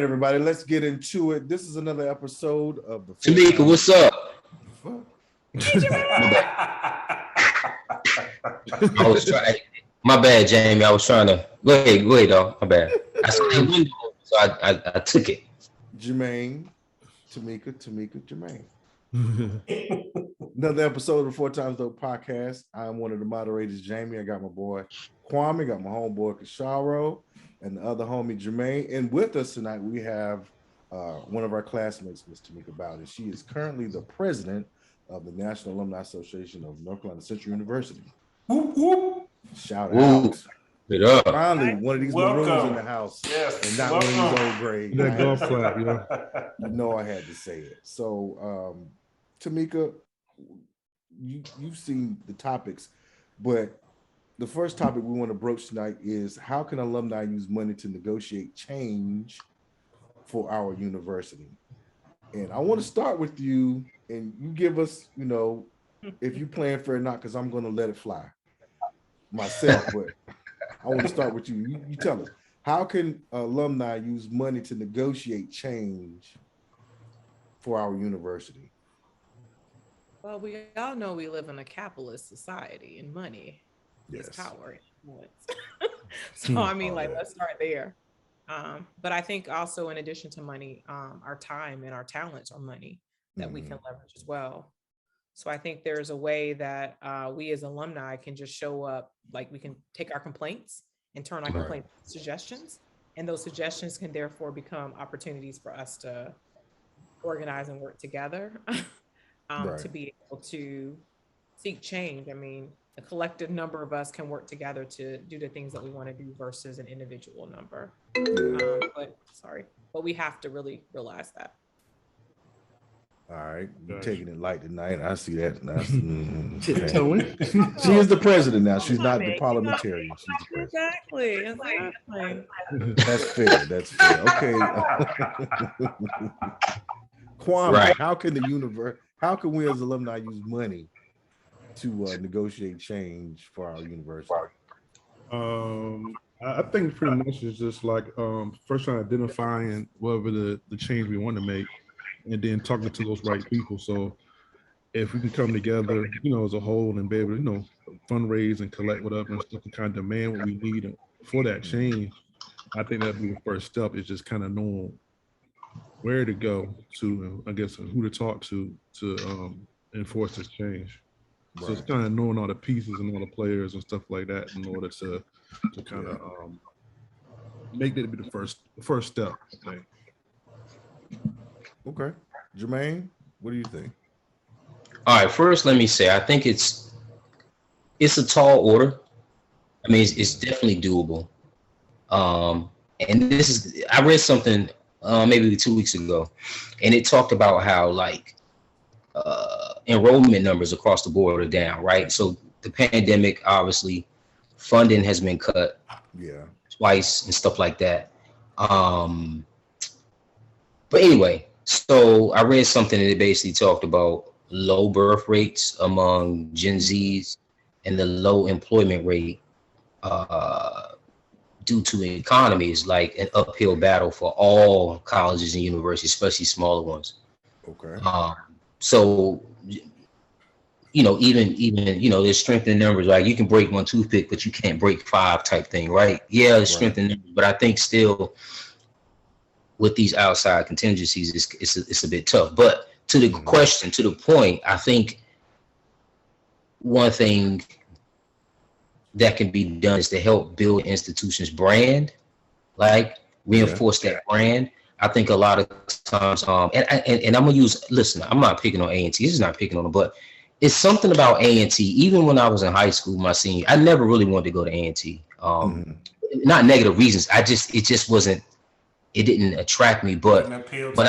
right, everybody, let's get into it. This is another episode of the Tamika, what's up? I was trying. My bad, Jamie. I was trying to go ahead, though. My bad. I saw the window, so I took it. Jermaine, Tamika, Jermaine. Another episode of the 4 Times Dope podcast. I'm one of the moderators, Jamie. I got my boy Kwame, got my homeboy Kasharo, and the other homie Jermaine. And with us tonight, we have one of our classmates, Ms. Tamika Bowden. She is currently the president of the National Alumni Association of North Carolina Central University. Whoop, whoop. Shout out. It up. Finally, one of these maroons in the house, yes. and not one of these old grades. That golf clap, You know I had to say it. So, Tamika, you've seen the topics, but the first topic we want to broach tonight is how can alumni use money to negotiate change for our university? And I want to start with you, and you give us, if you playing fair or not, because I'm going to let it fly myself, but I want to start with you. You tell us, how can alumni use money to negotiate change for our university? Well, we all know we live in a capitalist society, and money is power and influence. So, let's start there. But I think also, in addition to money, our time and our talents are money that we can leverage as well. So I think there's a way that we as alumni can just show up, like we can take our complaints and turn our complaints into suggestions. And those suggestions can therefore become opportunities for us to organize and work together to be able to seek change. I mean, a collective number of us can work together to do the things that we want to do versus an individual number. But we have to really realize that. All right, you're taking it light tonight. I see that. Okay. She is the president now. She's not the parliamentarian. She's the president. Exactly. That's fair. Okay. Kwame, how can we as alumni use money to negotiate change for our university? I think pretty much it's just like first trying to identifying whatever the change we want to make, and then talking to those right people. So if we can come together, as a whole and be able to, fundraise and collect whatever and stuff and kind of demand what we need for that change, I think that'd be the first step, is just kind of knowing where to go to, I guess, who to talk to enforce this change. Right. So it's kind of knowing all the pieces and all the players and stuff like that in order to kind of make that be the first step, I think. Okay. Jermaine, what do you think? All right, first let me say I think it's a tall order. I mean, it's definitely doable. And I read something maybe 2 weeks ago, and it talked about how enrollment numbers across the board are down, right? So the pandemic, obviously, funding has been cut twice and stuff like that. But anyway, so I read something that basically talked about low birth rates among Gen Zs and the low employment rate due to economies, like an uphill battle for all colleges and universities, especially smaller ones. Okay. So, even there's strength in numbers. Like you can break one toothpick, but you can't break 5 type thing, right? Yeah, there's strength in numbers, but I think still with these outside contingencies, it's a bit tough. But to the question, to the point, I think one thing that can be done is to help build institutions' brand, like reinforce that brand. I think a lot of times, and I'm gonna listen, I'm not picking on A&T. This is not picking on them, but it's something about A&T. Even when I was in high school, my senior, I never really wanted to go to A&T. Not negative reasons. It just wasn't. It didn't attract me. But when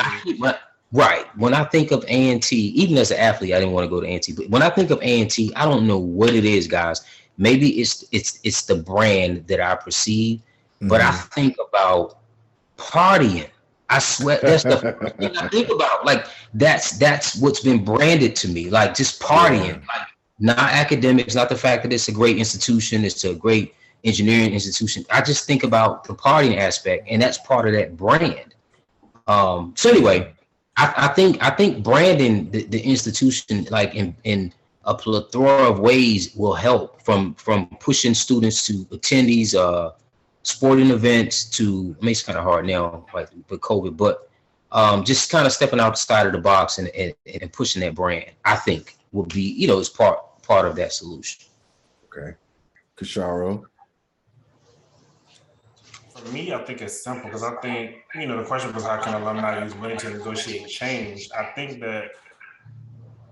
I think of A&T, even as an athlete, I didn't want to go to A&T. But when I think of A&T, I don't know what it is, guys. Maybe it's the brand that I perceive, but I think about partying. I swear that's the first thing I think about. Like that's what's been branded to me. Like just partying, like not academics, not the fact that it's a great institution, it's a great engineering institution. I just think about the partying aspect, and that's part of that brand. So anyway, I think branding the institution like in a plethora of ways will help from pushing students to attend these sporting events to, I mean, it's kind of hard now, like with COVID, but just kind of stepping outside of the box and pushing that brand, I think will be, is part of that solution. Okay. Kasharo. For me, I think it's simple because I think, the question was how can alumni use money to negotiate change? I think that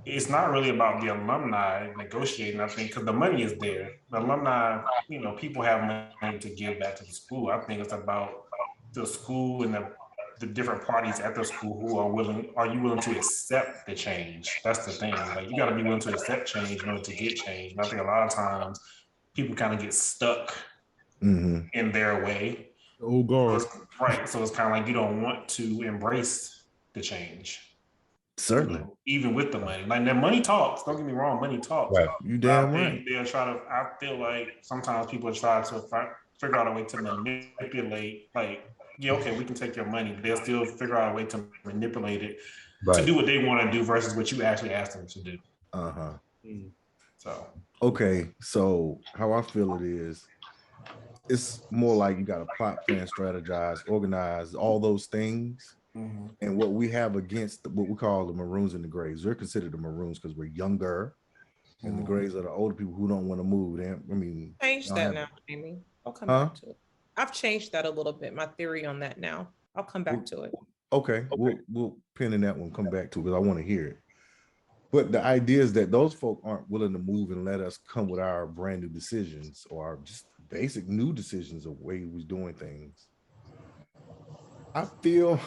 it's not really about the alumni negotiating, I think, because the money is there. The alumni, people have money to give back to the school. I think it's about the school and the different parties at the school who are you willing to accept the change? That's the thing. Like, you got to be willing to accept change in order to get change. And I think a lot of times people kind of get stuck in their way. Oh God. Right. So it's kind of like you don't want to embrace the change. Certainly. Even with the money. Like, the money talks. Don't get me wrong, money talks. Right. You damn right. I feel like sometimes people try to figure out a way to manipulate, like, yeah, okay, we can take your money, but they'll still figure out a way to manipulate it to do what they want to do versus what you actually asked them to do. So okay, so how I feel it is, it's more like you got to plot, plan, strategize, organize, all those things. And what we have against what we call the maroons and the grays, they're considered the maroons because we're younger, and the grays are the older people who don't want to move. Change that now, Amy. I'll come back to it. I've changed that a little bit. My theory on that now. I'll come back to it. Okay. We'll pin in that one. Come back to it because I want to hear it. But the idea is that those folk aren't willing to move and let us come with our brand new decisions or our just basic new decisions of way we're doing things. I feel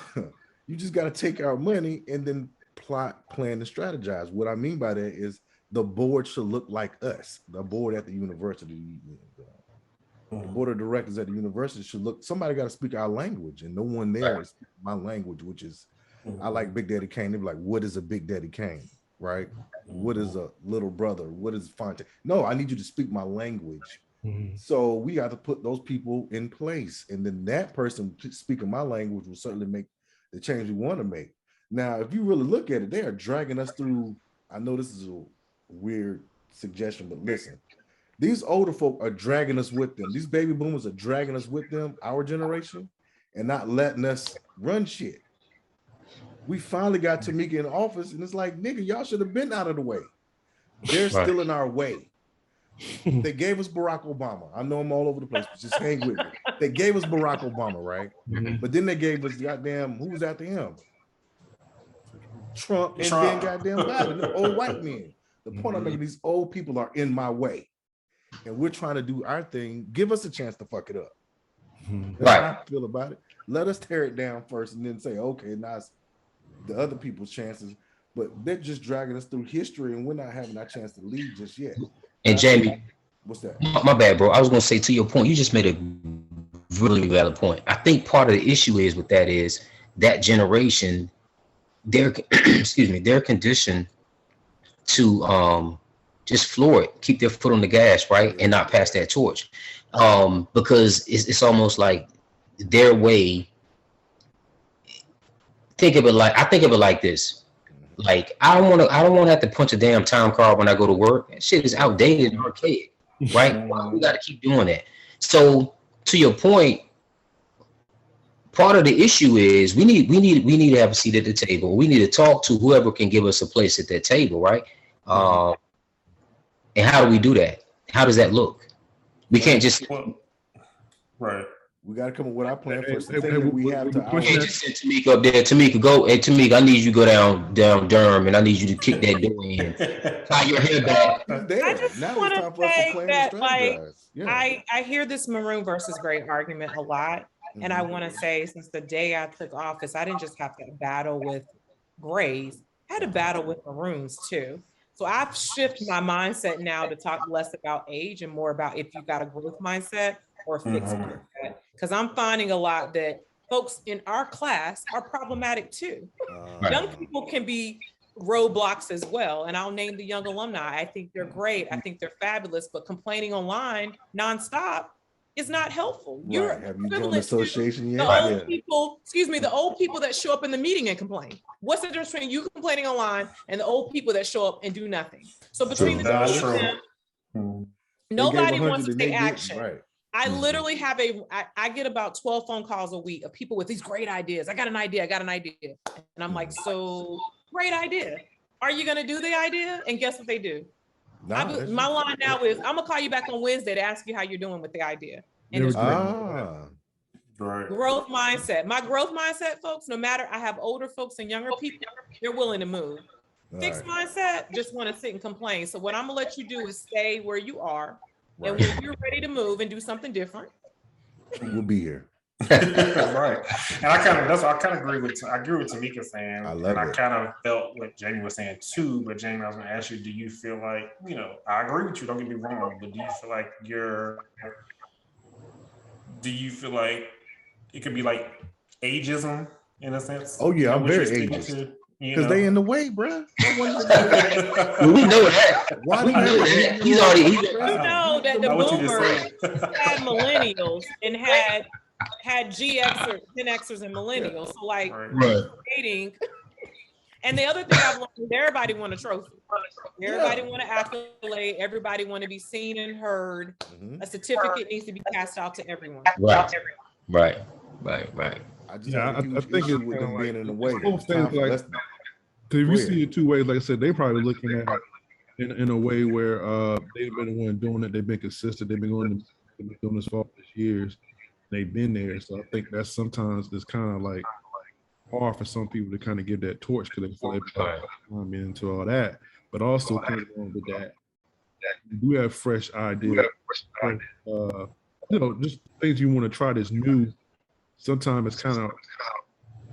you just got to take our money and then plot, plan, and strategize. What I mean by that is the board should look like us. The board at the university, the board of directors at the university should look. Somebody got to speak our language, and no one there is my language, which is I like Big Daddy Kane. They're like, what is a Big Daddy Kane? Right? What is a little brother? What is Fonte? No, I need you to speak my language. So we got to put those people in place, and then that person speaking my language will certainly make the change we want to make. Now, if you really look at it, they are dragging us through. I know this is a weird suggestion, but listen, these older folk are dragging us with them. These baby boomers are dragging us with them, our generation, and not letting us run shit. We finally got Tamika in office, and it's like, nigga, y'all should have been out of the way. They're still in our way. They gave us Barack Obama. I know I'm all over the place, but just hang with me. They gave us Barack Obama, right? But then they gave us goddamn, who was after him? Trump, and then goddamn Biden, the old white men. The point I'm making, these old people are in my way. And we're trying to do our thing. Give us a chance to fuck it up. That's how I feel about it. Let us tear it down first and then say, okay, now it's the other people's chances. But they're just dragging us through history, and we're not having our chance to lead just yet. And Jamie, what's that? My bad, bro. I was gonna say, to your point, you just made a really valid point. I think part of the issue is with that is that generation, they're they're conditioned to just floor it, keep their foot on the gas, right, and not pass that torch, because it's almost like their way. I think of it like this. Like, I don't want to have to punch a damn time card when I go to work. That shit is outdated and archaic, right? We got to keep doing that. So, to your point, part of the issue is we need to have a seat at the table. We need to talk to whoever can give us a place at that table, right? And how do we do that? How does that look? We can't just right. We got to come up with our plan first. The thing that we have to. You can't just send Tamika up there. Tamika, go. Hey, Tamika, I need you to go down Durham, and I need you to kick that door in. Tie your hair back. I just want to say that, like, I hear this maroon versus gray argument a lot, and I want to say, since the day I took office, I didn't just have to battle with grays. I had to battle with maroons too. So I've shifted my mindset now to talk less about age and more about if you got a growth mindset or fixed mindset. Because I'm finding a lot that folks in our class are problematic too. Young people can be roadblocks as well. And I'll name the young alumni. I think they're great. I think they're fabulous, but complaining online nonstop, is not helpful. Right. You're Have you joined the equivalent to association yet? the old Yeah. people, excuse me, the old people that show up in the meeting and complain. What's the difference between you complaining online and the old people that show up and do nothing? So between the That's two of true. them, They nobody gave 100 wants to and they take didn't. action. Right. I literally have I get about 12 phone calls a week of people with these great ideas. I got an idea. And I'm like, so great idea. Are you going to do the idea? And guess what they do? My line now is, I'm going to call you back on Wednesday to ask you how you're doing with the idea. And it's Right. growth mindset. My growth mindset, folks, no matter, I have older folks and younger people, they're willing to move. Fixed mindset, just want to sit and complain. So what I'm going to let you do is stay where you are. And when you're ready to move and do something different, we'll be here. Right. And I kind of agree with Tamika saying, I kind of felt what Jamie was saying too. But Jamie, I was going to ask you, do you feel like, I agree with you, don't get me wrong, but do you feel like it could be like ageism in a sense? Oh yeah, I'm very ageist. Because they in the way, bro. We know that. Why we know that. He's already. You know that the boomers had millennials and had GXers, Gen Xers, and millennials. So like dating. And the other thing I've learned is everybody want a trophy. Everybody want an accolade. Everybody want to be seen and heard. A certificate needs to be passed out to everyone. Right. I think it's with them being in the way. Because if you see it two ways, like I said, they probably looking at it in a way where they've been the one doing it. They've been consistent. They've been doing this for all these years. They've been there. So I think that sometimes it's kind of like hard for some people to kind of give that torch because they feel they've into all that. But also kind of going with that, you have fresh ideas. Just things you want to try that's new. Sometimes it's kind of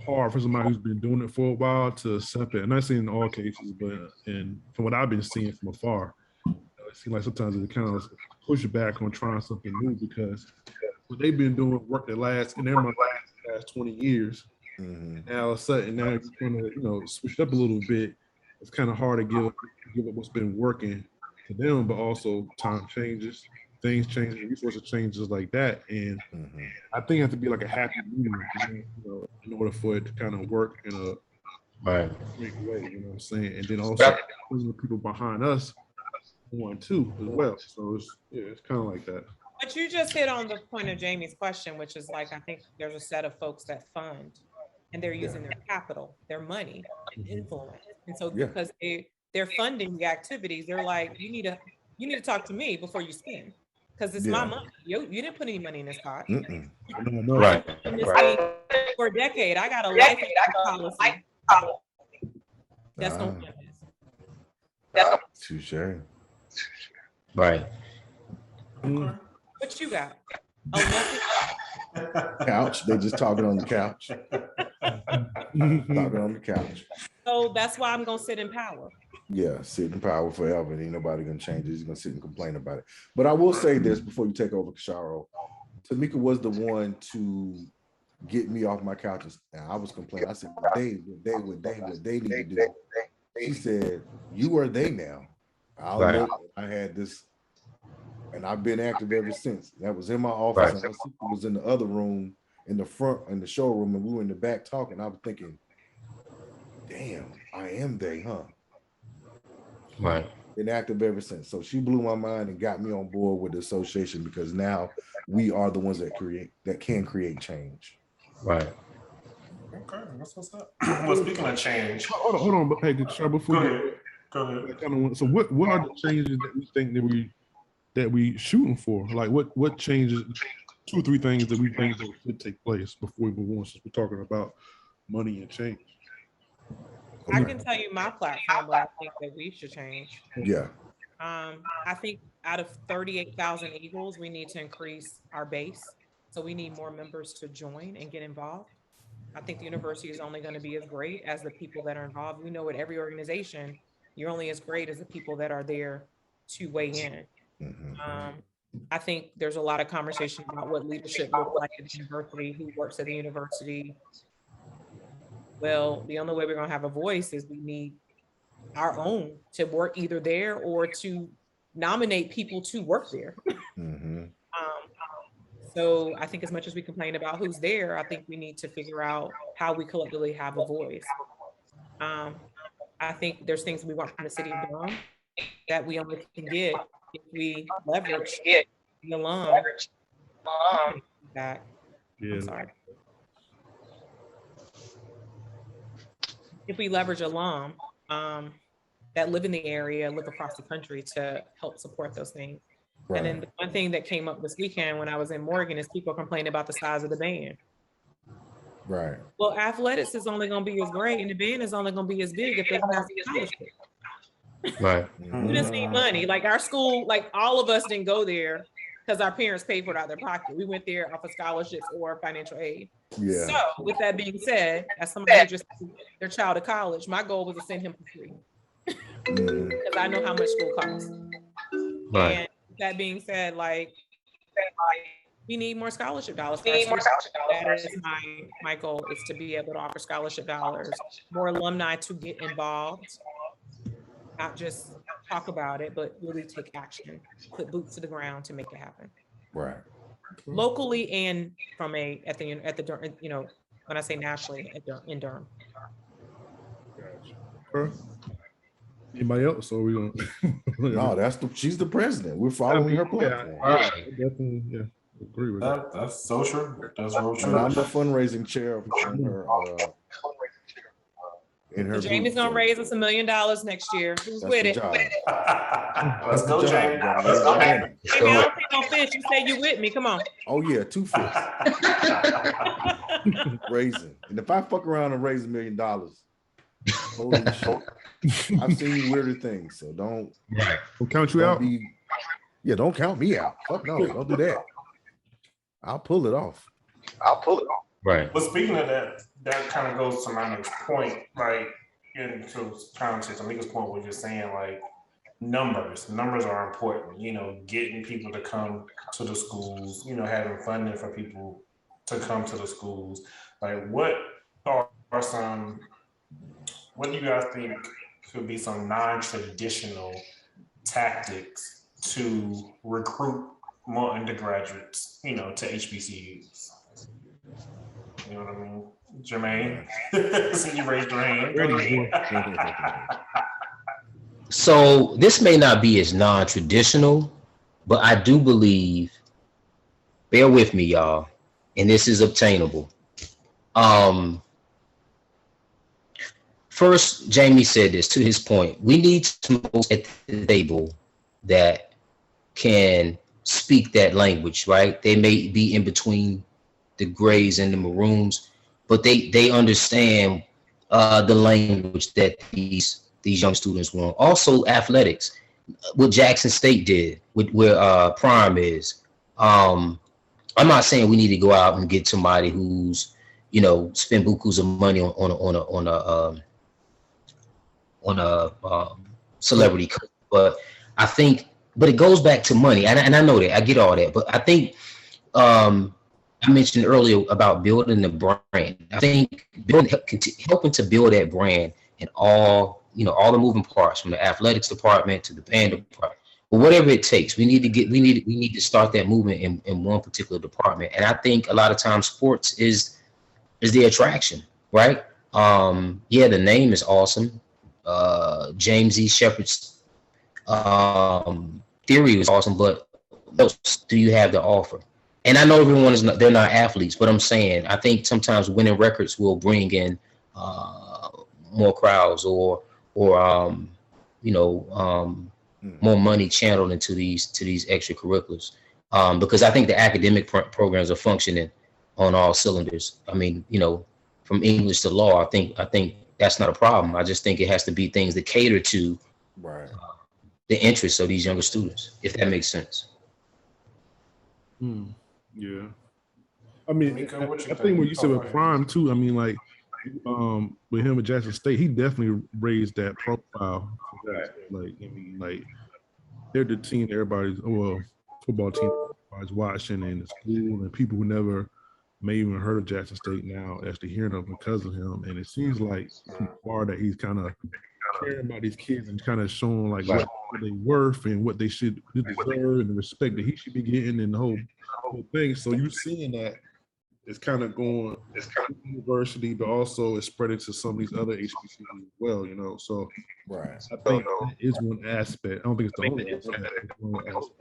hard for somebody who's been doing it for a while to accept it. And not saying in all cases, but from what I've been seeing from afar, it seems like sometimes it kind of push back on trying something new because what they've been doing work that lasts in their mind last 20 years. Now all of a sudden, now you're going to switch up a little bit. It's kind of hard to give up what's been working to them, but also time changes. Things change, resources changes like that, and I think it has to be like a happy medium, in order for it to kind of work in a great way. You know what I'm saying? And then also the people behind us want too as well. So it's kind of like that. But you just hit on the point of Jamie's question, which is like I think there's a set of folks that fund, and they're using their capital, their money, and influence, and so because they're funding the activities, they're like, you need to talk to me before you spend. Because it's my money. You didn't put any money in this pot. Right. For a decade, I got a life policy. That's gonna be this. Touche. Right. What you got? Oh, nothing. Couch. They just talking on the couch. Talking on the couch. So that's why I'm gonna sit in power. Yeah, sit in power forever, and ain't nobody gonna change it. He's gonna sit and complain about it. But I will say this before you take over, Kasharo. Tamika was the one to get me off my couch, and I was complaining. I said, what they need to do. She said, "You are they now." I had this, and I've been active ever since. That was in my office. And I was in the other room, in the front, in the showroom, and we were in the back talking. I was thinking, "Damn, I am they, huh?" Right. Been active ever since. So she blew my mind and got me on board with the association because now we are the ones that can create change. Right. Okay, that's what's up. Well, speaking of change, hold on, but hey, before go ahead. So what are the changes that we think that we shooting for? Like what changes? 2 or 3 things that we think that should take place before we move on, since we're talking about money and change. I can tell you my platform what I think that we should change. Yeah. I think out of 38,000 Eagles, we need to increase our base. So we need more members to join and get involved. I think the university is only going to be as great as the people that are involved. We know at every organization, you're only as great as the people that are there to weigh in. I think there's a lot of conversation about what leadership looks like at the university, who works at the university. Well, the only way we're going to have a voice is we need our own to work either there or to nominate people to work there. So I think as much as we complain about who's there, I think we need to figure out how we collectively have a voice. I think there's things we want from the city of Durham that we only can get if we leverage the alum back. Yeah. I'm sorry. If we leverage alum that live in the area, live across the country to help support those things. Right. And then the one thing that came up this weekend when I was in Morgan is people complaining about the size of the band. Right. Well, athletics is only going to be as great, and the band is only going to be as big if they can have scholarship. Right. We just need money. Like our school, like all of us didn't go there because our parents paid for it out of their pocket. We went there off of scholarships or financial aid. Yeah. So with that being said, as somebody who just sent their child to college, my goal was to send him for free because I know how much school costs. Right. And that being said, like we need more scholarship dollars. That is my goal, is to be able to offer scholarship dollars, more alumni to get involved, not just talk about it, but really take action, put boots to the ground to make it happen. Right. Locally and from at the you know, when I say nationally in Durham. Gotcha. Anybody else? Or we gonna? No, she's the president. We're following her platform. Right. Definitely, yeah, agree with that. That's so true. That's real And true. I'm the fundraising chair in her. So Jamie's gonna raise us $1 million next year. Who's with it? Let's go, Jamie. Let's go, Jamie. Jamie, I don't take no fish. You say you with me? Come on. Oh yeah, 2 fish. Raising, and if I fuck around and raise $1 million, holy shit. I've seen weirder things, so don't count you out. Don't count me out. Fuck no, don't do that. I'll pull it off. Right. But speaking of that, that kind of goes to my next point, like, and to kind of to Tamika's point, what you're saying, like, numbers are important, you know, getting people to come to the schools, you know, having funding for people to come to the schools. Like, what do you guys think could be some non-traditional tactics to recruit more undergraduates, you know, to HBCUs? You know what I mean? Jermaine, so you raised your hand. So this may not be as non-traditional, but I do believe, bear with me, y'all, and this is obtainable. First, Jamie said this, to his point, we need some folks at the table that can speak that language, right? They may be in between the grays and the maroons, but they understand the language that these young students want. Also, athletics, what Jackson State did, where Prime is. I'm not saying we need to go out and get somebody who's, you know, spend bukus of money on a celebrity coach, but I think, but it goes back to money, and I know that, I get all that, but I think I mentioned earlier about building the brand. I think helping to build that brand and all the moving parts, from the athletics department to the band department, but whatever it takes, we need to start that movement in one particular department. And I think a lot of times sports is the attraction, right? Yeah, the name is awesome. James E. Shepard's theory was awesome, but what else do you have to offer? And I know they're not athletes, but I'm saying, I think sometimes winning records will bring in more crowds or more money channeled into these extracurriculars, because I think the academic programs are functioning on all cylinders. I mean, you know, from English to law, I think that's not a problem. I just think it has to be things that cater to the interests of these younger students, if that makes sense. Yeah. I mean, I think what you said with Prime too, I mean, like, with him at Jackson State, he definitely raised that profile. Like, I mean, like, they're the team football team everybody's watching in the school, and people who never may even heard of Jackson State now actually hearing of him because of him. And it seems like so far that he's kind of caring about these kids and kind of showing like what they worth and what they should deserve and the respect that he should be getting and the whole thing. So you're seeing that it's kind of going university, but also it's spreading to some of these other HBCUs as well, you know. So Right. I think that is one aspect. I don't think it's the only aspect. It's one aspect.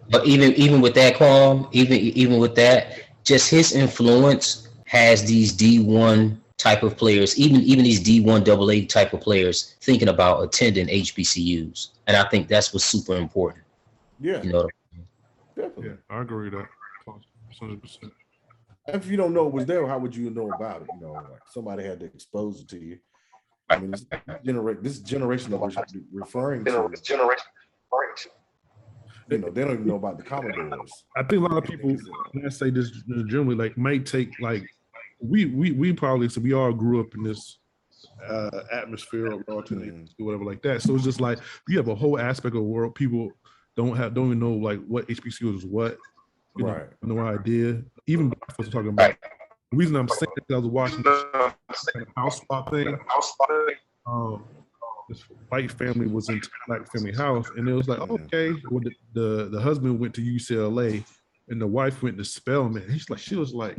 But even with that, Kwame, even with that, just his influence has these D1 type of players, even these D1 AA type of players thinking about attending HBCUs, and I think that's what's super important. Yeah, you know. definitely. Yeah, I agree with that. 100%. If you don't know it was there, how would you know about it? You know, like somebody had to expose it to you. I mean, this generation that we're referring to, you know, they don't even know about the Commodores. I think a lot of people, when I say this generally, like might take like we probably, so we all grew up in this atmosphere of whatever like that. So it's just like you have a whole aspect of the world people don't even know like what HBCU is what. You know, no idea. Even black folks are talking about. The reason I'm saying that I was watching the house swap thing. This white family was in black family house, and it was like, okay, when the husband went to UCLA and the wife went to Spelman. She was like,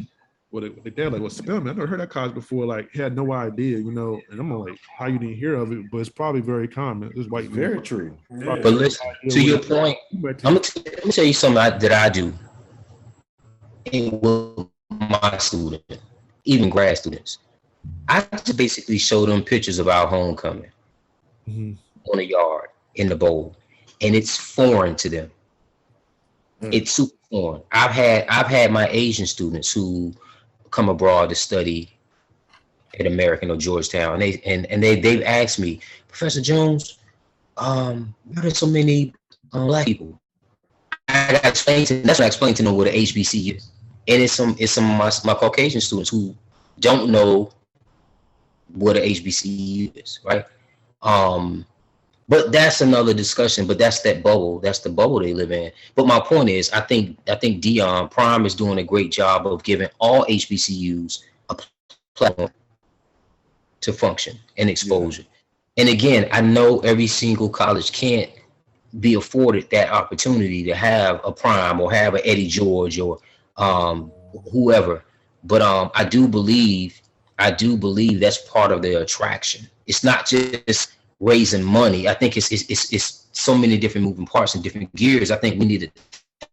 well, the dad like, well, Spelman, I never heard that college before. Like, had no idea, you know. And I'm like, how you didn't hear of it? But it's probably very common. This white very true. But listen, to your point, let me tell you something that I do with my students, even grad students. I just basically show them pictures of our homecoming on the yard in the bowl, and it's foreign to them. It's super foreign. I've had my Asian students who come abroad to study at American or Georgetown, and they've asked me, Professor Jones, why are there so many black people? That's what I explained to them what an HBC is. And it's some of my Caucasian students who don't know what an HBCU is, right? But that's another discussion. But that's that bubble. That's the bubble they live in. But my point is, I think Dion Prime is doing a great job of giving all HBCUs a platform to function and exposure. Yeah. And again, I know every single college can't be afforded that opportunity to have a Prime or have an Eddie George or whoever. But I do believe that's part of the attraction. It's not just raising money. I think it's so many different moving parts and different gears. I think we need to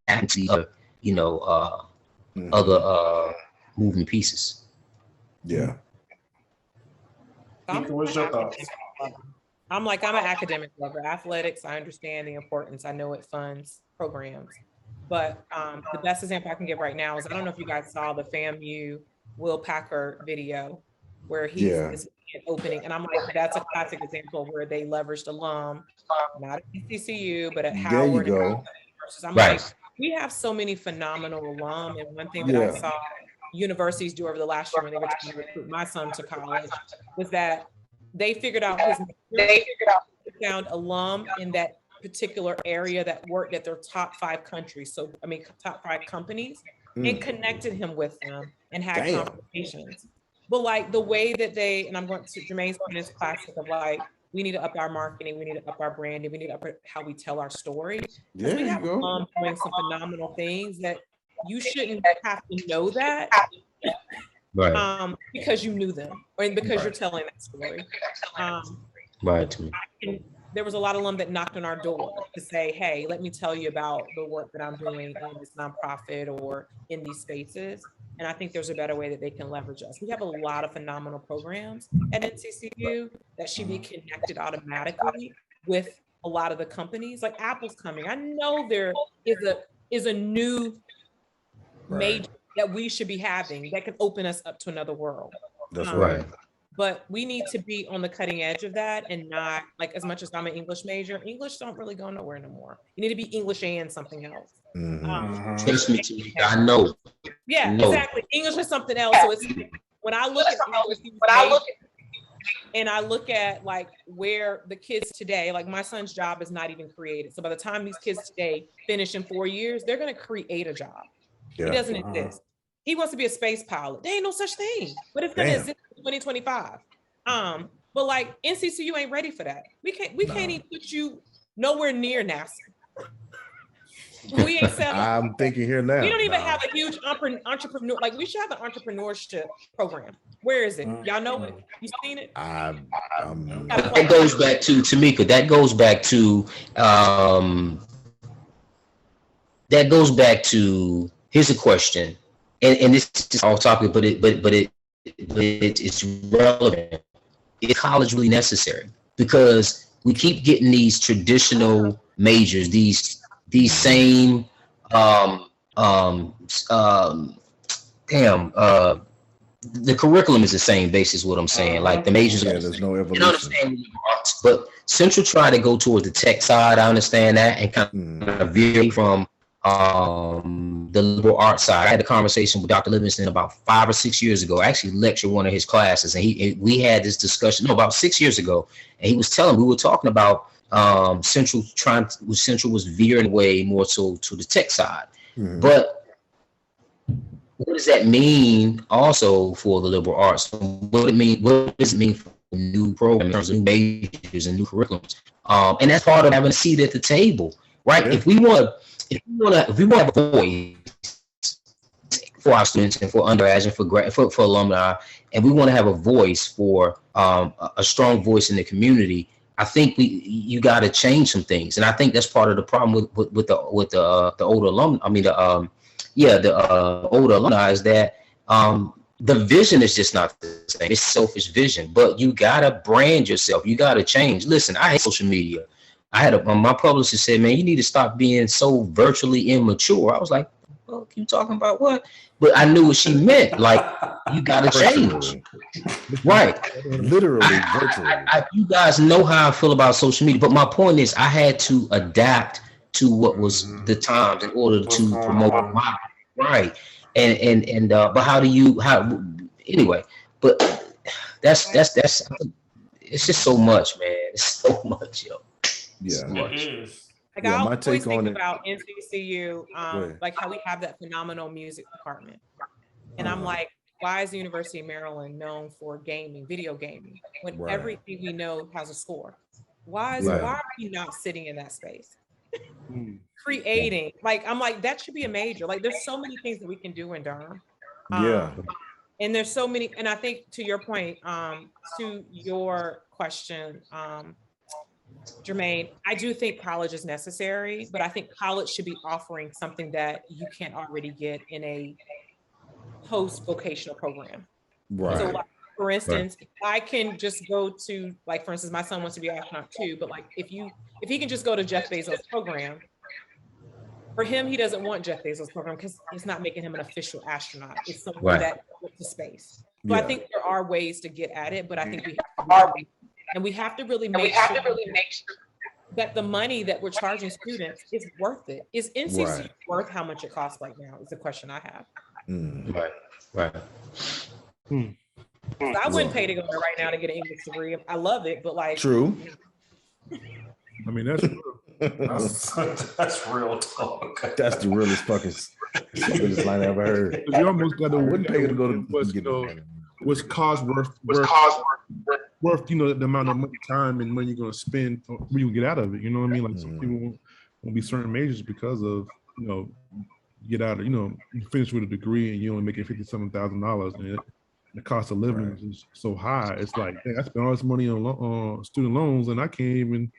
tap into the other, other moving pieces. Yeah. What's your thoughts? I'm an academic lover. Athletics, I understand the importance. I know it funds programs. But the best example I can give right now is, I don't know if you guys saw the FAMU Will Packer video where he's opening. And I'm like, that's a classic example where they leveraged alum, not at CCU, but at Howard. There you go. I'm like, we have so many phenomenal alum. And one thing that I saw universities do over the last year when they were trying to recruit my son to college was that they figured out found alum in that particular area that worked at their top 5 countries. So, I mean, top 5 companies, and connected him with them and had conversations. But like the way that and I'm going to Jermaine's point is classic of like, we need to up our marketing, we need to up our branding, we need to up how we tell our story. Yeah, we have doing some phenomenal things that you shouldn't have to know that. Right. Because you knew them, or because you're telling that story. There was a lot of alum that knocked on our door to say, hey, let me tell you about the work that I'm doing in this nonprofit or in these spaces. And I think there's a better way that they can leverage us. We have a lot of phenomenal programs at NCCU that should be connected automatically with a lot of the companies. Like Apple's coming. I know there is a new major that we should be having that can open us up to another world. That's right. But we need to be on the cutting edge of that, and not like, as much as I'm an English major, English don't really go nowhere no more. You need to be English and something else. Trust me, I know. Yeah, exactly. English is something else. So it's when I look at like where the kids today, like my son's job is not even created. So by the time these kids today finish in 4 years, they're going to create a job. It doesn't exist. He wants to be a space pilot. There ain't no such thing, but it's going to exist in 2025. But like NCCU ain't ready for that. We can't even put you nowhere near NASA. We ain't selling. I'm thinking here now. We don't even have a huge entrepreneur. Like we should have an entrepreneurship program. Where is it? Y'all know it? You seen it? That goes back to Tamika. That goes back to. Here's a question, and this is off topic, but it's relevant. Is college really necessary? Because we keep getting these traditional majors, these same the curriculum is the same basis what I'm saying. Like the majors are there's no evolution. You understand arts, but Central try to go toward the tech side. I understand that, and kind of veer from the liberal arts side. I had a conversation with Dr. Livingston about 5 or 6 years ago. I actually lectured one of his classes, and we had this discussion about 6 years ago, and he was telling we were talking about Central was veering away more so to the tech side. But what does that mean also for the liberal arts? What does it mean for new programs in terms of new majors and new curriculums? And that's part of having a seat at the table, right? Yeah. If we want to have a voice for our students and for undergrads and for alumni, and we want to have a voice for a strong voice in the community, I think you got to change some things, and I think that's part of the problem with the older alumni. I mean, the older alumni is that the vision is just not the same. It's selfish vision, but you gotta brand yourself. You gotta change. Listen, I hate social media. I had my publicist said, "Man, you need to stop being so virtually immature." I was like, "Well, you talking about what?" But I knew what she meant. Like, you gotta change, right? Literally, virtually. You guys know how I feel about social media, but my point is, I had to adapt to what was the times in order to promote my right. And but anyway, but that's it's just so much, man. It's so much, yo. Yeah. Like I always think about NCCU, like how we have that phenomenal music department. And I'm like, why is the University of Maryland known for gaming, video gaming, when everything we know has a score? Why are we not sitting in that space? Creating, like, I'm like, that should be a major. Like, there's so many things that we can do in Durham. And there's so many, and I think to your point, to your question, Jermaine, I do think college is necessary, but I think college should be offering something that you can't already get in a post-vocational program. Right. So, like, for instance, I can just go to, like, for instance, my son wants to be an astronaut too, but like, if he can just go to Jeff Bezos' program, for him, he doesn't want Jeff Bezos' program because it's not making him an official astronaut. It's someone that went to space. So I think there are ways to get at it, but I think we have to really make sure that the money that we're charging students is worth it. Is NCC worth how much it costs right now? Is the question I have. Right. So I wouldn't pay to go there right now to get an English degree. I love it, but like, true. I mean, that's that's real talk. That's the realest fucking line I ever heard. You almost got to wouldn't pay to go to what's cost worth the amount of money, time and money you're going to spend when you get out of it. You know what I mean? Like some people won't be certain majors because of get out of you finish with a degree and you only making $57,000 and the cost of living is so high. It's like, dang, I spent all this money on student loans and I can't even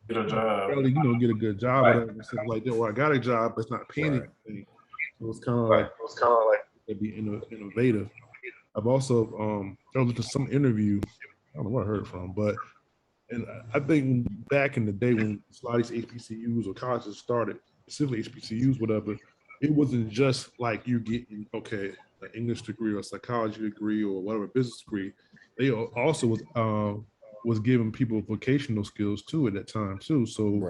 get a job. Barely, get a good job or stuff like that. Or I got a job, but it's not paying anything. So it's kind of like it'd be innovative. I've also I was to some interview. I don't know where I heard it from, but I think back in the day when a lot of these HBCUs or colleges started, specifically HBCUs, whatever, it wasn't just like you getting an English degree or a psychology degree or whatever business degree. They also was giving people vocational skills too at that time too. So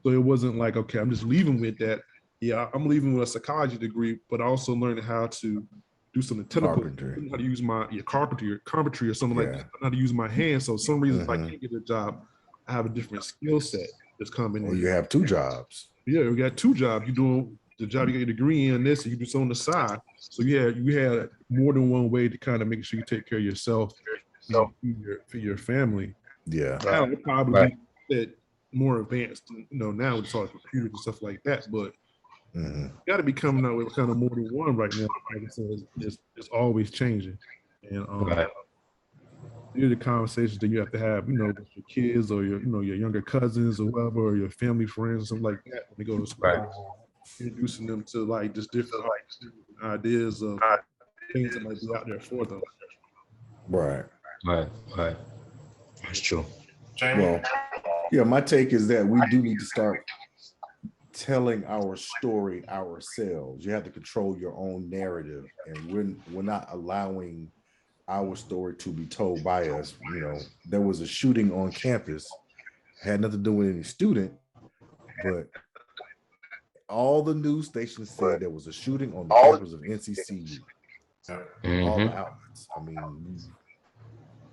it wasn't like, okay, I'm just leaving with that. Yeah, I'm leaving with a psychology degree, but also learning how to do something technical, how to use my carpentry or something like that, how to use my hands. So some reasons if I can't get a job, I have a different skill set that's coming. Or you have 2 jobs. Yeah, you got 2 jobs. You're doing the job you get your degree in this, and you do something on the side. So you had more than one way to kind of make sure you take care of yourself for your family. Yeah. Now it probably that more advanced. Now it's all computers and stuff like that. But you got to be coming out with kind of more than one right now. Like I said, it's always changing, and these are the conversations that you have to have, with your kids or your younger cousins or whoever, or your family friends or something like that when they go to school. Introducing them to like just different ideas of things that might be out there for them. Right. That's true. Well, yeah, my take is that we do need to start telling our story ourselves. You have to control your own narrative, and we're not allowing our story to be told by us. There was a shooting on campus, had nothing to do with any student, but all the news stations said there was a shooting on the campus of NCCU. All the outlets. I mean,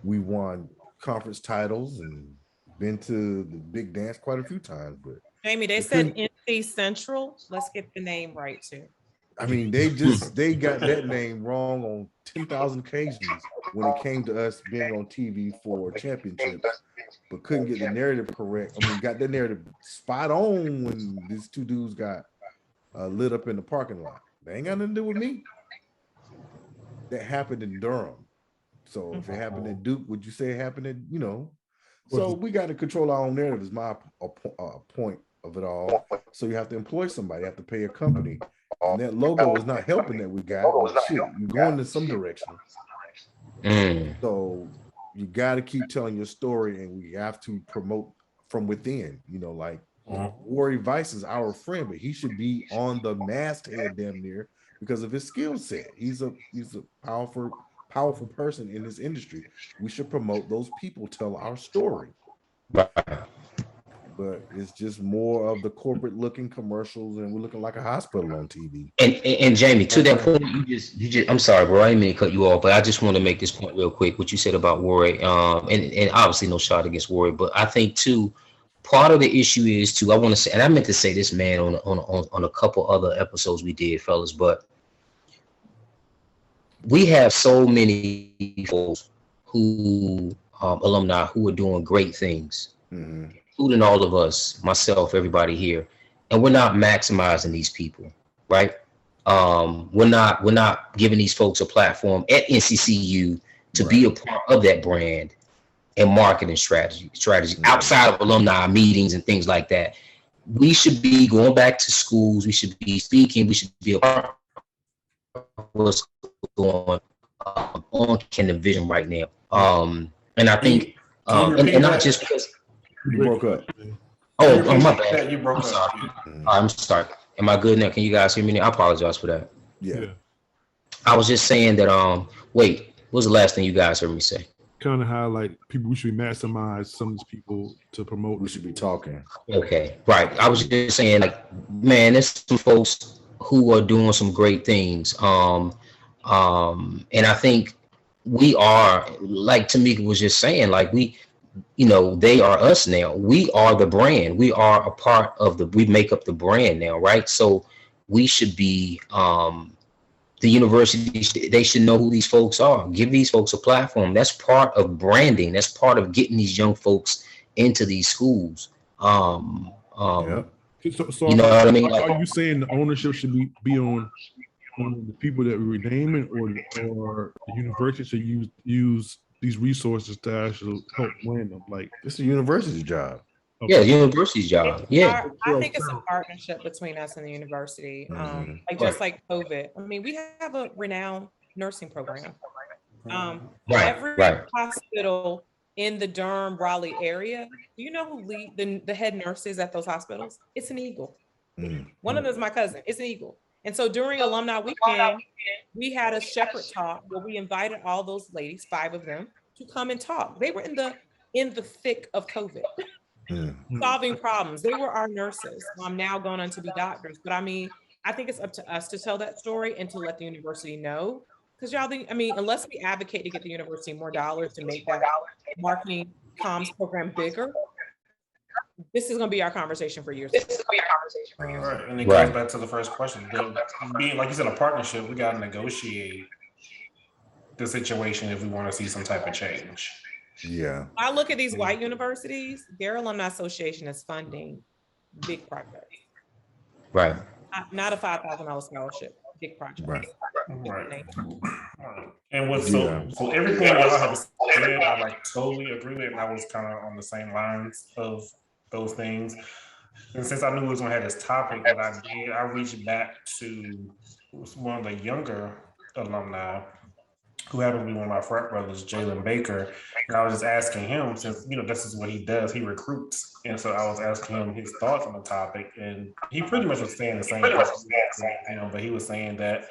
we won conference titles and been to the big dance quite a few times, but Jamie, they said NC Central. Let's get the name right too. I mean, they got that name wrong on 10,000 occasions when it came to us being on TV for championships, but couldn't get the narrative correct. I mean, got that narrative spot on when these two dudes got lit up in the parking lot. They ain't got nothing to do with me. That happened in Durham. So if it happened in Duke, would you say it happened in, So we got to control our own narrative is my point of it all. So you have to employ somebody, you have to pay a company. And that logo is not helping that we got. Shit, you're going in some direction. So you got to keep telling your story, and we have to promote from within. Like Warry Vice is our friend, but he should be on the masthead damn near because of his skill set. He's a powerful person in this industry. We should promote those people, tell our story. But it's just more of the corporate looking commercials, and we're looking like a hospital on TV. And Jamie, to that point, you just I'm sorry, bro, I didn't mean to cut you off, but I just want to make this point real quick. What you said about Warwick, and obviously no shot against Warwick, but I think too, part of the issue is too, I want to say, and I meant to say this, man, on a couple other episodes we did, fellas, but we have so many folks who alumni who are doing great things. Including all of us, myself, everybody here, and we're not maximizing these people, right? We're not giving these folks a platform at NCCU to be a part of that brand and marketing strategy outside of alumni meetings and things like that. We should be going back to schools. We should be speaking. We should be a part of what's going on in the vision right now. And I think, and not just because. You broke up. Oh, my bad. You broke up. I'm sorry. Am I good now? Can you guys hear me now? I apologize for that. Yeah. I was just saying that, wait, what was the last thing you guys heard me say? Kind of how like we should maximize some of these people to promote. We should be talking. Okay, right. I was just saying, like, man, there's some folks who are doing some great things. And I think we are, like Tamika was just saying, like they are us now. We are the brand. We are a part of we make up the brand now, right? So we should be, the university, they should know who these folks are. Give these folks a platform. That's part of branding. That's part of getting these young folks into these schools. So you know what I mean? Are you saying the ownership should be on the people that we're naming, or the university should use these resources to actually help brand them? Like, it's a university job. Okay. Yeah, the university's job. Yeah, I think it's a partnership between us and the university. Just like COVID. I mean, we have a renowned nursing program. Every hospital in the Durham, Raleigh area, do you know who lead the head nurses at those hospitals? It's an Eagle. One of them is my cousin. It's an Eagle. And so during Alumni Weekend, we had a shepherd talk where we invited all those ladies, 5 of them, to come and talk. They were in the thick of COVID, solving problems. They were our nurses. I'm now going on to be doctors. But I mean, I think it's up to us to tell that story and to let the university know. Because unless we advocate to get the university more dollars to make that marketing comms program bigger, this is going to be our conversation for years. Right, and it goes back to the first question. Being, like you said, a partnership, we got to negotiate the situation if we want to see some type of change. Yeah. I look at these white universities, their alumni association is funding big projects. Right. Not a $5,000 scholarship, big project. Right. Right. And so everything y'all have said, I like totally agree with, and I was kind of on the same lines of those things. And since I knew we was gonna have this topic, what I did, I reached back to one of the younger alumni who happened to be one of my frat brothers, Jalen Baker. And I was just asking him, since this is what he does, he recruits. And so I was asking him his thoughts on the topic, and he pretty much was saying the same thing, but he was saying that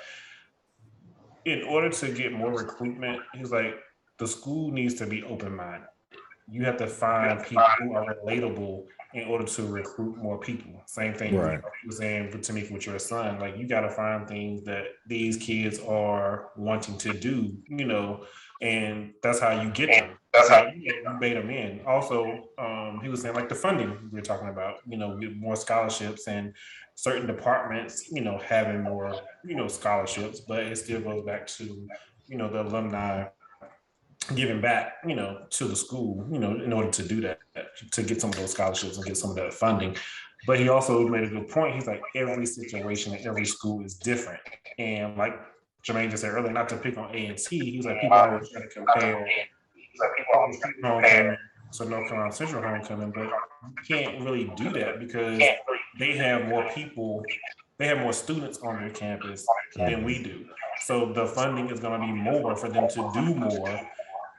in order to get more recruitment, he's like, the school needs to be open-minded. You have to find people who are relatable in order to recruit more people. Same thing you were saying to me with your son. Like, you got to find things that these kids are wanting to do, and that's how you get them. That's how you bait them in. Also, he was saying like the funding we were talking about, get more scholarships and certain departments, having more, scholarships, but it still goes back to, the alumni giving back, to the school, in order to do that, to get some of those scholarships and get some of that funding. But he also made a good point. He's like, every situation in every school is different. And like Jermaine just said earlier, not to pick on A&T, he's like, people always try to compare homecoming to North Carolina Central homecoming, but you can't really do that because they have more people, they have more students on their campus than we do. So the funding is going to be more for them to do more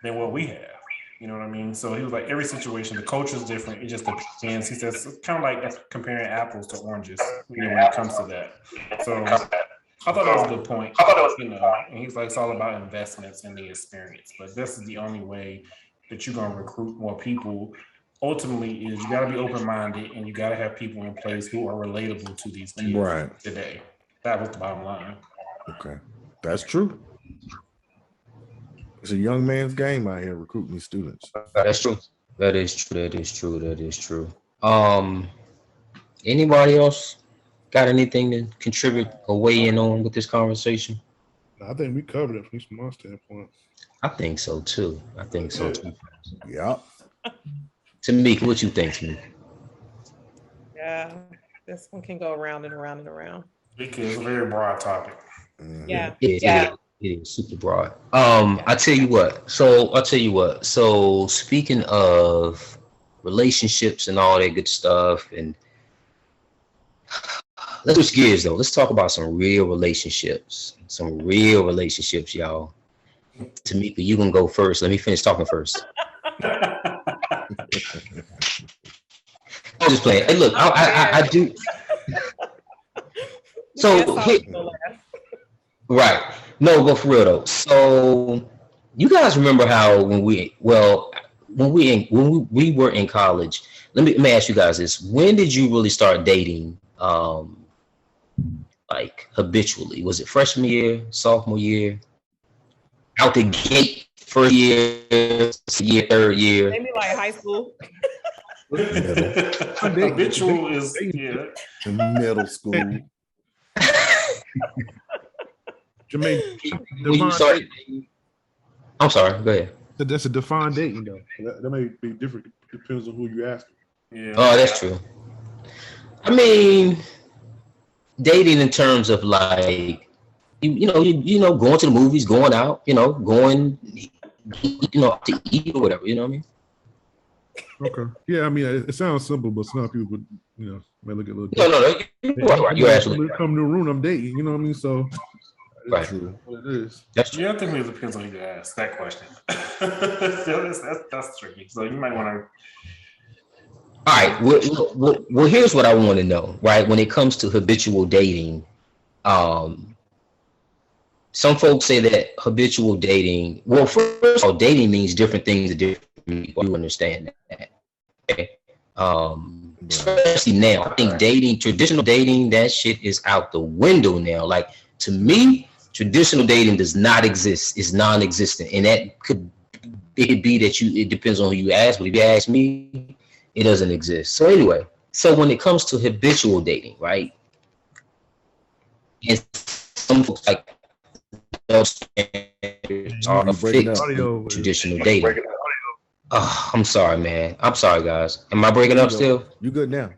than what we have. You know what I mean? So he was like, every situation, the culture is different. It just depends. He says it's kind of like comparing apples to oranges, when it comes to that. So I thought that was a good point. And he's like, it's all about investments and the experience. But this is the only way that you're going to recruit more people. Ultimately, is you got to be open-minded and you got to have people in place who are relatable to these kids today. That was the bottom line. Okay, that's true. It's a young man's game out here recruiting these students. That's true. That is true. Anybody else got anything to contribute or weigh in on with this conversation? I think we covered it from my standpoint. I think so too. Yeah. Tamika, what you think, Tamika? Yeah, this one can go around and around and around. Because it's a very broad topic. Yeah. It is super broad. I'll tell you what. So speaking of relationships and all that good stuff, and let's switch gears though. Let's talk about some real relationships. Y'all. Tamika, you can go first. Let me finish talking first. I'm just playing. Hey, look, I do. So right. No, but for real though. So you guys remember how when we were in college, let me ask you guys this. When did you really start dating like habitually? Was it freshman year, sophomore year? Out the gate, first year, third year? Maybe like high school. Habitual is middle school. Jermaine, when you started, I'm sorry, go ahead. That's a defined dating though. That may be different. Depends on who you ask. Yeah. Oh, that's true. I mean, dating in terms of like, you know, going to the movies, going out, going, to eat or whatever. You know what I mean? Okay. Yeah, I mean, it sounds simple, but some people would, may look at a little. No, you're absolutely right. Come to the room, I'm dating. You know what I mean? So. Right. True. What it is. That's true. Yeah, I think it depends on who you ask that question. that's tricky. So you might want to. All right. Well, here's what I want to know. Right, when it comes to habitual dating, some folks say that habitual dating. Well, first of all, dating means different things to different people. You understand that? Okay. Especially now, I think traditional dating, that shit is out the window now. Like, to me, traditional dating does not exist. It's non-existent. And it could be that it depends on who you ask, but if you ask me, it doesn't exist. So anyway, when it comes to habitual dating, right? And some folks like are breaking fit up. Audio is- traditional dating. Oh, I'm sorry, man. I'm sorry, guys. Am I breaking up still? You good now?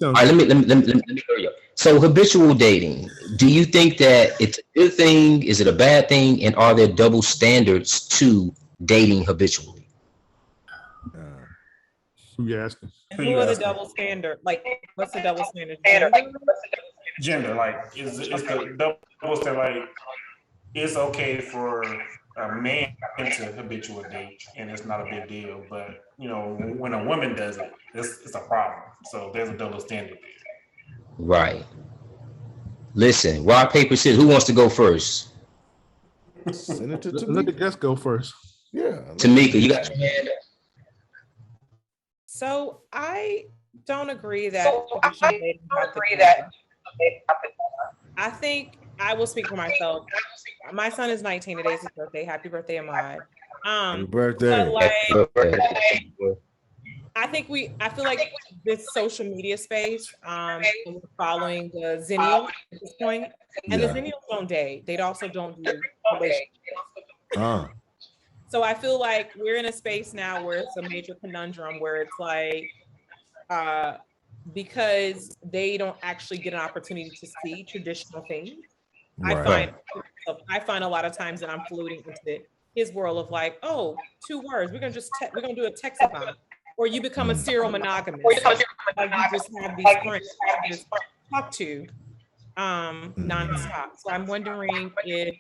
All right, let me hurry up. So habitual dating, do you think that it's a good thing? Is it a bad thing? And are there double standards to dating habitually? Who you asking? And who are the double standard? Like, what's the double standard? Gender? Gender, like, is the double standard, like, it's okay for a man to habitual date and it's not a big deal, but you know, when a woman does it, it's a problem. So there's a double standard there. Right. Listen, rock, paper, scissors. Who wants to go first? Senator Let the Tamika. guest go first. Yeah. Tamika, you got your hand up? So I don't agree that. I think I will speak for myself. My son is 19 today. It's his birthday. Happy birthday, Ahmad. Happy birthday. But like, I feel like this social media space, and we're following the Zennials at this point, and the Zennials don't date. They also don't do relationships. So I feel like we're in a space now where it's a major conundrum where it's like, because they don't actually get an opportunity to see traditional things. Right. I find a lot of times that I'm floating into his world of like, oh, 2 words. We're gonna do a textathon, or you become a serial monogamist. Like you just have these friends you just talk to nonstop. So I'm wondering if.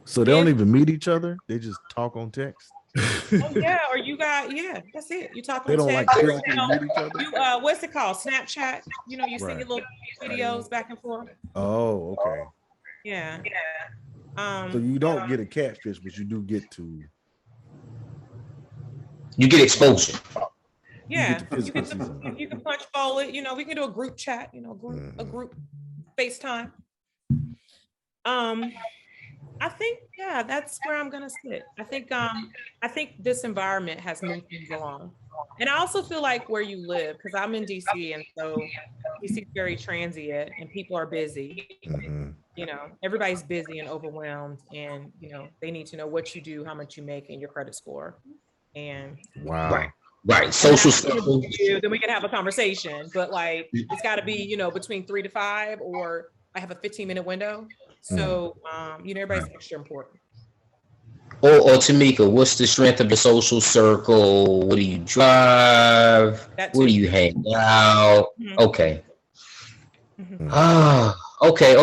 So they don't even meet each other. They just talk on text. Oh yeah, or you got that's it. You talk on They don't text. like physically meet each other. You what's it called? Snapchat. You know, you send your little videos back and forth. Oh, okay. Yeah. So you don't get a catfish, but you do get to. You get exposure. Yeah, you can punch bowl it. You know, we can do a group chat. You know, a group FaceTime. I think that's where I'm gonna sit. I think this environment has moved things along, and I also feel like where you live, because I'm in DC, and so DC is very transient, and people are busy. You know, everybody's busy and overwhelmed, and you know they need to know what you do, how much you make, and your credit score. And wow, right, social circle. Then we can have a conversation, but like it's got to be, you know, between 3 to 5, or I have a 15-minute window. So you know, everybody's extra important. Or Tamika, what's the strength of the social circle? What do you drive? Where do you hang out? Okay. Okay.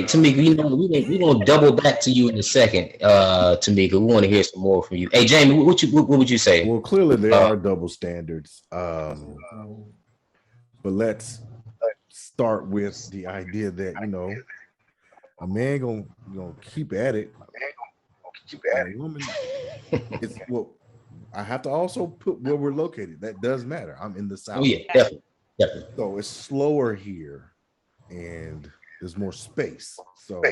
Tamika, you know, we're gonna double back to you in a second. Tamika, we want to hear some more from you. Hey, Jamie, what would you say? Well, clearly there are double standards. But let's start with the idea that, you know, a man gonna keep at it. And a woman, it's well, I have to also put where we're located. That does matter. I'm in the South. Oh yeah, definitely. So it's slower here, and there's more space. So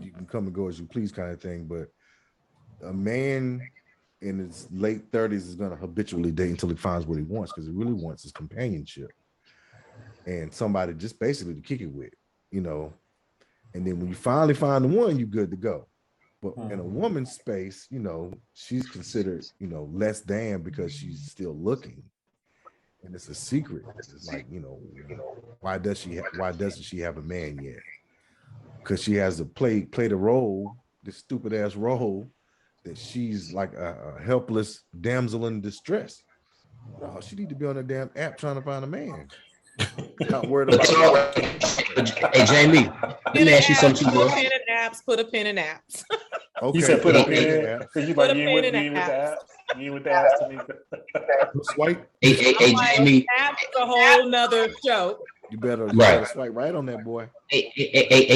you can come and go as you please, kind of thing. But a man in his late 30s is going to habitually date until he finds what he wants, because he really wants his companionship and somebody just basically to kick it with, you know. And then when you finally find the one, you're good to go. But in a woman's space, you know, she's considered, you know, less than because she's still looking, and it's a secret. It's like, you know, why doesn't she have a man yet? Because she has to play the role, this stupid ass role, that she's like a helpless damsel in distress. No, she need to be on a damn app trying to find a man. Not worried about. Hey, Jamie, let me ask you something, bro. Put a pin in apps. Okay. You said put a pin in apps. You like you with the apps. You with the apps, Tamika. Swipe. Hey, Jamie. Apps is a whole nother show. You better swipe right on that, boy. Hey,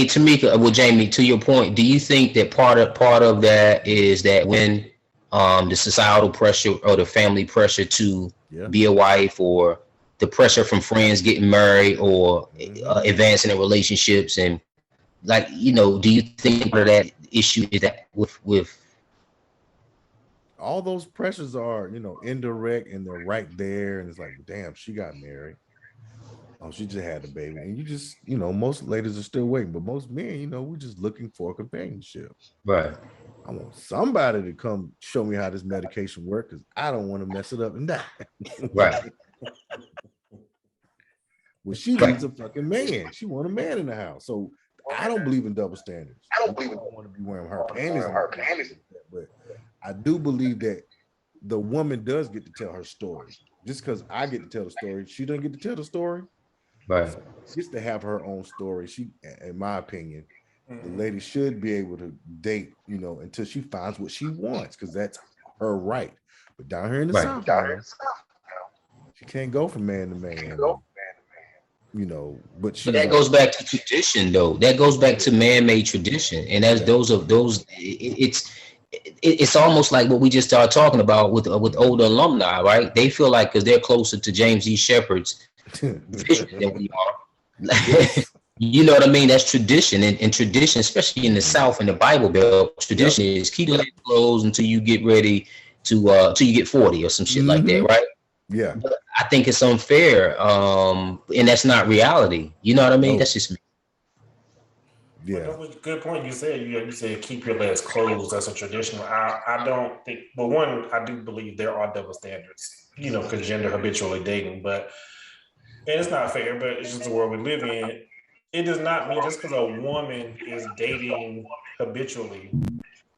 Tamika. Well, Jamie, to your point, do you think that part of that is that when the societal pressure or the family pressure to be a wife, or the pressure from friends getting married or advancing in relationships, and like, you know, do you think part of that issue is that with all those pressures are, you know, indirect, and they're right there, and it's like, damn, she got married. Oh, she just had a baby. And you just, most ladies are still waiting, but most men, we're just looking for companionship. Right. I want somebody to come show me how this medication works because I don't want to mess it up and die. Right. Well, she needs a fucking man. She want a man in the house. So I don't believe in double standards. I don't want to be wearing her panties. But I do believe that the woman does get to tell her story. Just because I get to tell the story, she doesn't get to tell the story. Right. So she gets to have her own story. She, in my opinion, the lady should be able to date, until she finds what she wants, because that's her right. But down here in the South, she can't go from man to man. But that goes back to tradition, though. That goes back to man-made tradition, and as those. It's almost like what we just started talking about with older alumni, right? They feel like because they're closer to James E. Shepard's vision than we are. You know what I mean? That's tradition, and tradition, especially in the South and the Bible Belt, tradition is keep your legs closed until you get ready to till you get 40 or some shit like that, right? Yeah. But I think it's unfair, and that's not reality. You know what I mean? That's just me. Yeah, that was a good point. You said keep your legs closed. That's a traditional. I don't think. But one, I do believe there are double standards. Because gender habitually dating, and it's not fair. But it's just the world we live in. It does not mean just because a woman is dating habitually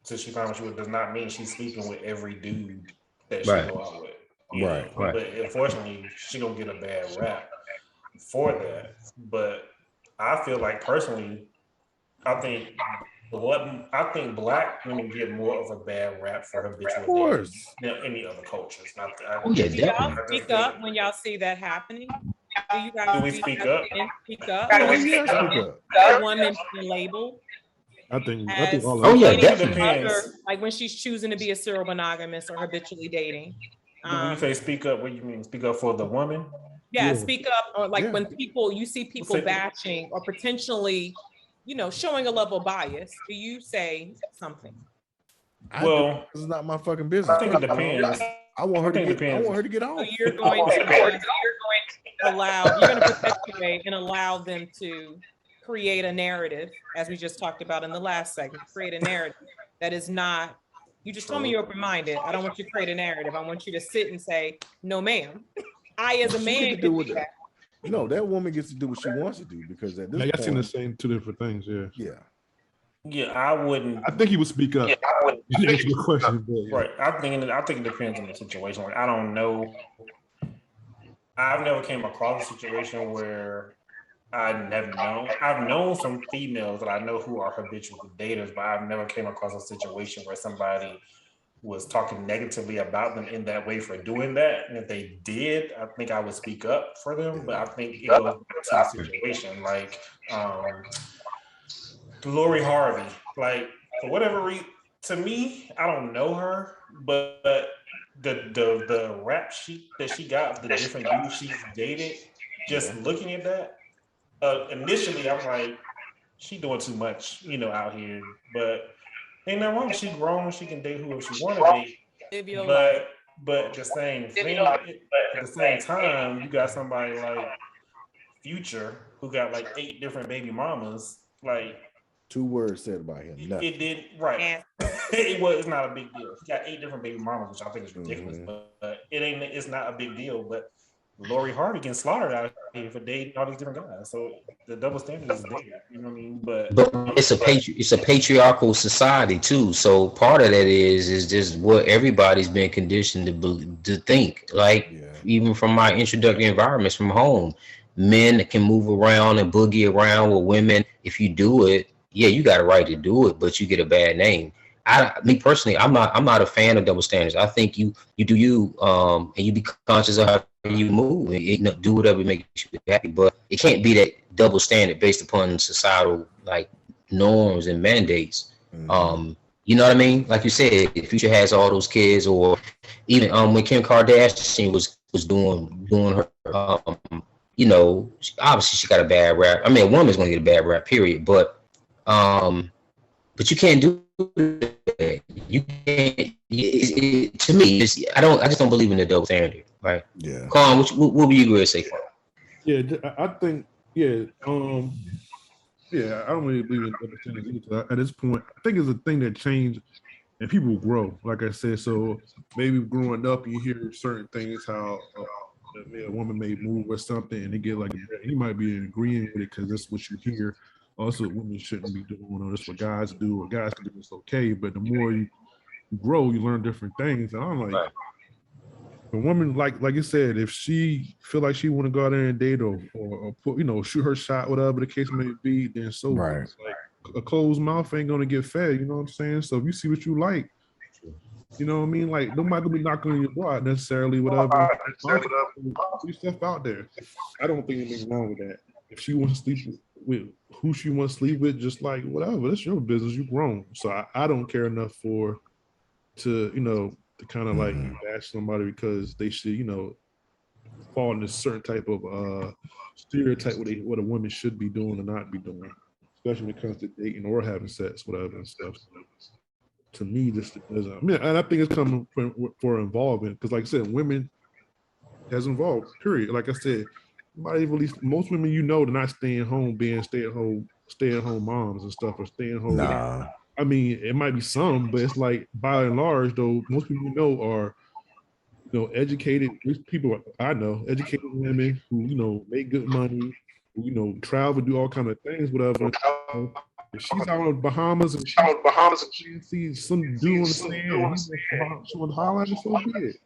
till she finds out does not mean she's sleeping with every dude that she go out with. Right. But unfortunately, she don't get a bad rap for that. But I feel like personally, I think black women get more of a bad rap for habitual dating than any other cultures. Speak up when y'all see that happening. Do we speak up? Speak up. A woman be labeled. I think all of definitely. Like when she's choosing to be a serial monogamous or habitually dating. When you say speak up, what do you mean? Speak up for the woman? Yeah, speak up. Or like when you see people bashing or potentially, showing a level of bias, do you say something? Well, this is not my fucking business. I think it depends. I want her to get off. So you're going to you're going to perpetuate and allow them to create a narrative, as we just talked about in the last segment, create a narrative that is not, you just told me you're open-minded. I don't want you to create a narrative. I want you to sit and say, no, ma'am. I, as a man, can do that. No, that woman gets to do what she wants to do because at this point, I seen the same two different things. Yeah, I wouldn't. I think he would speak up. Answer your question, right. I think it depends on the situation. Like, I don't know. I've never came across a situation where I've known some females that I know who are habitual daters, but I've never came across a situation where somebody was talking negatively about them in that way for doing that. And if they did, I think I would speak up for them. But I think it goes back to the situation. Like Lori Harvey, like for whatever reason, to me, I don't know her, but the rap sheet that she got, the different dudes she's dated, just looking at that, initially I'm like, she doing too much, out here. But ain't nothing wrong. She grown. She can date whoever she want to date. But the same thing. At the same time, you got somebody like Future who got like 8 different baby mamas. Like 2 words said about him. It did right. It's not a big deal. He got 8 different baby mamas, which I think is ridiculous. But it's not a big deal. But Lori Harvey getting slaughtered out here for dating all these different guys. So the double standard is there. You know what I mean? But it's a patriarchal society too. So part of that is just what everybody's been conditioned to think. Like even from my introductory environments from home, men can move around and boogie around with women. If you do it, you got a right to do it, but you get a bad name. Me personally, I'm not a fan of double standards. I think you do you, and you be conscious of how you move and do whatever makes you happy. But it can't be that double standard based upon societal like norms and mandates. You know what I mean? Like you said, Future has all those kids, or even when Kim Kardashian was doing her, obviously she got a bad rap. I mean, a woman's gonna get a bad rap, period. But you can't do that. You can't. To me, I just don't believe in the double standard, right? Yeah. Colin, what would you agree to say? Yeah, I think, yeah, yeah, I don't really believe in double standards either. At this point, I think it's a thing that changed and people grow, like I said. So maybe growing up, you hear certain things, how a woman may move or something, and they get like, you might be agreeing with it because that's what you hear. Also, women shouldn't be doing, or that's what guys do, or guys can do this okay. But the more you grow, you learn different things. And I'm like, Right. a woman, like you said, if she feel like she want to go out there and date or put, shoot her shot, whatever the case may be, then so be it. Right. Like a closed mouth ain't gonna get fed. You know what I'm saying? So if you see what you like, you know what I mean? Like nobody gonna be knocking on your door out necessarily, whatever. Put yourself out there. I don't think anything wrong with that. If she wants to sleep with who she wants to sleep with, just like whatever, that's your business. You grown. So I don't care enough to kind of like bash somebody because they should, fall into a certain type of stereotype what a woman should be doing or not be doing, especially when it comes to dating or having sex, whatever and stuff. To me, this doesn't. I mean, and I think it's coming for involvement because, like I said, women has involved. Period. Like I said, most women they're not staying home, being stay-at-home moms and stuff, or staying home. Nah. I mean, it might be some, but it's like by and large, though, most people are educated people. I know educated women who make good money, who travel, do all kind of things, whatever. If she's out in Bahamas and she see some dude on the sand, she wants to holler at her, so be it.